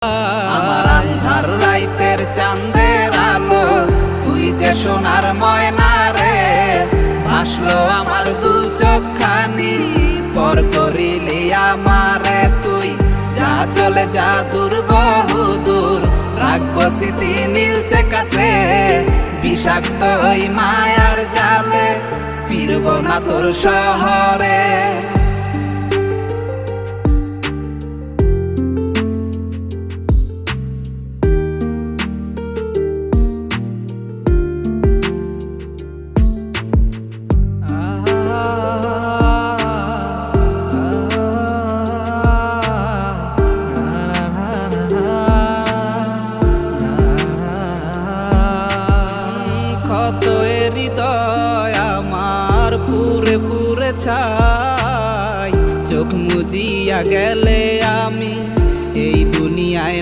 আমার আন্ধার রাইতের চাঁদের আলো, তুই যে সোনার ময়না রে। ভাসলো আমার দু চোখখানি, পর করিলি আমারে তুই। যা চলে যা দূর বহু দূর, রাখবো স্মৃতি নীলচে কাছে। বিষাক্ত ওই মায়ার জালে, ফিরবো না তোর শহরে। ক্ষত হৃদয় আমার পুরে পুরে ছাই, চোখ মুজিয়া গেলে